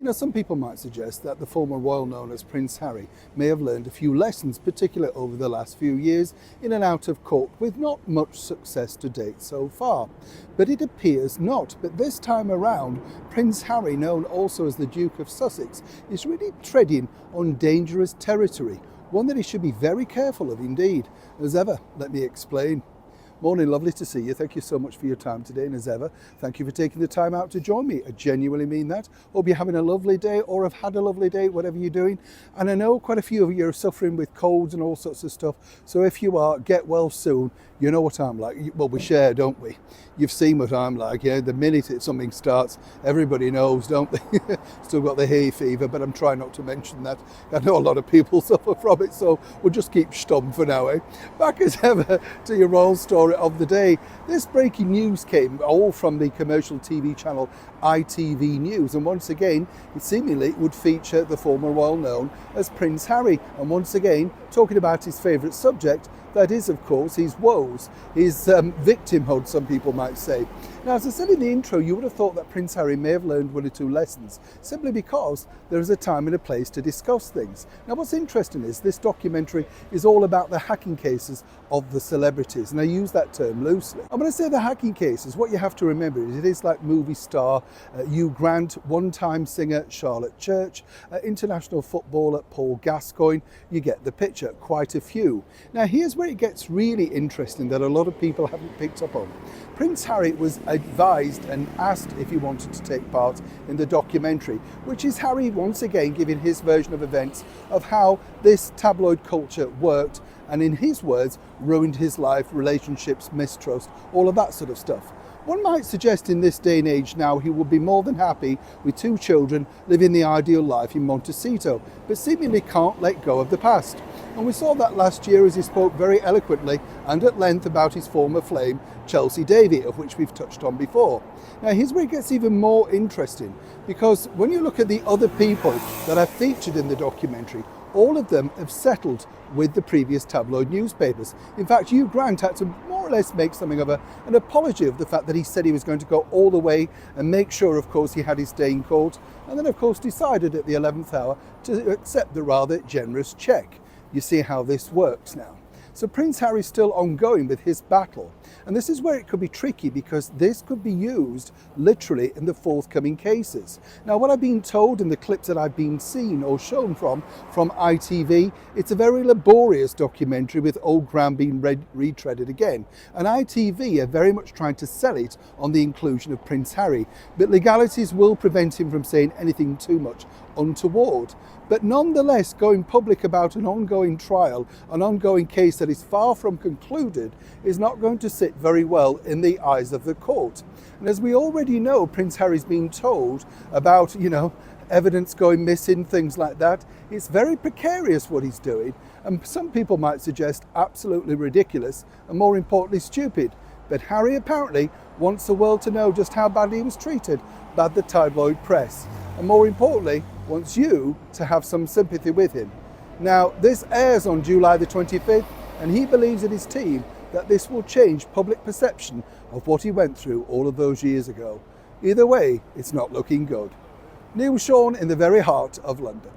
You know, some people might suggest that the former royal known as Prince Harry may have learned a few lessons, particularly over the last few years, in and out of court, with not much success to date so far. But it appears not. But this time around, Prince Harry, known also as the Duke of Sussex, is really treading on dangerous territory, one that he should be very careful of indeed. As ever, let me explain. Morning, lovely to see you. Thank you so much for your time today, and as ever, thank you for taking the time out to join me. I genuinely mean that. Hope you're having a lovely day or have had a lovely day, whatever you're doing. And I know quite a few of you are suffering with colds and all sorts of stuff. So if you are, get well soon. You know what I'm like. Well, we share, don't we? You've seen what I'm like. Yeah, the minute something starts, everybody knows, don't they? Still got the hay fever, but I'm trying not to mention that. I know a lot of people suffer from it, so we'll just keep stum for now, eh? Back as ever to your royal story of the day. This breaking news came all from the commercial TV channel ITV News, and once again it seemingly would feature the former royal known as Prince Harry, and once again talking about his favourite subject, that is of course his woes, his victimhood, some people might say. Now, as I said in the intro, you would have thought that Prince Harry may have learned one or two lessons, simply because there is a time and a place to discuss things. Now, what's interesting is this documentary is all about the hacking cases of the celebrities, and I use that term loosely. And when I say the hacking cases, what you have to remember is it is like movie star Hugh Grant, one-time singer Charlotte Church, international footballer Paul Gascoigne. You get the picture, quite a few. Now, here's where it gets really interesting that a lot of people haven't picked up on. Prince Harry was advised and asked if he wanted to take part in the documentary, which is Harry once again giving his version of events of how this tabloid culture worked, and in his words, ruined his life, relationships, mistrust, all of that sort of stuff. One might suggest in this day and age now he would be more than happy with two children living the ideal life in Montecito, but seemingly can't let go of the past. And we saw that last year as he spoke very eloquently and at length about his former flame, Chelsea Davy, of which we've touched on before. Now, here's where it gets even more interesting, because when you look at the other people that are featured in the documentary, all of them have settled with the previous tabloid newspapers. In fact, Hugh Grant had to more or less make something of an apology of the fact that he said he was going to go all the way and make sure, of course, he had his day in court, and then, of course, decided at the 11th hour to accept the rather generous cheque. You see how this works now. So Prince Harry's still ongoing with his battle. And this is where it could be tricky, because this could be used literally in the forthcoming cases. Now, what I've been told in the clips that I've been seen or shown from ITV, it's a very laborious documentary with old ground being retreaded again. And ITV are very much trying to sell it on the inclusion of Prince Harry. But legalities will prevent him from saying anything too much untoward. But nonetheless, going public about an ongoing trial, an ongoing case that is far from concluded, is not going to sit very well in the eyes of the court. And as we already know, Prince Harry's been told about, evidence going missing, things like that. It's very precarious what he's doing, and some people might suggest absolutely ridiculous, and more importantly, stupid. But Harry apparently wants the world to know just how badly he was treated by the tabloid press, and more importantly, wants you to have some sympathy with him. Now, this airs on July the 25th, and he believes in his team that this will change public perception of what he went through all of those years ago. Either way, it's not looking good. Neil Sean in the very heart of London.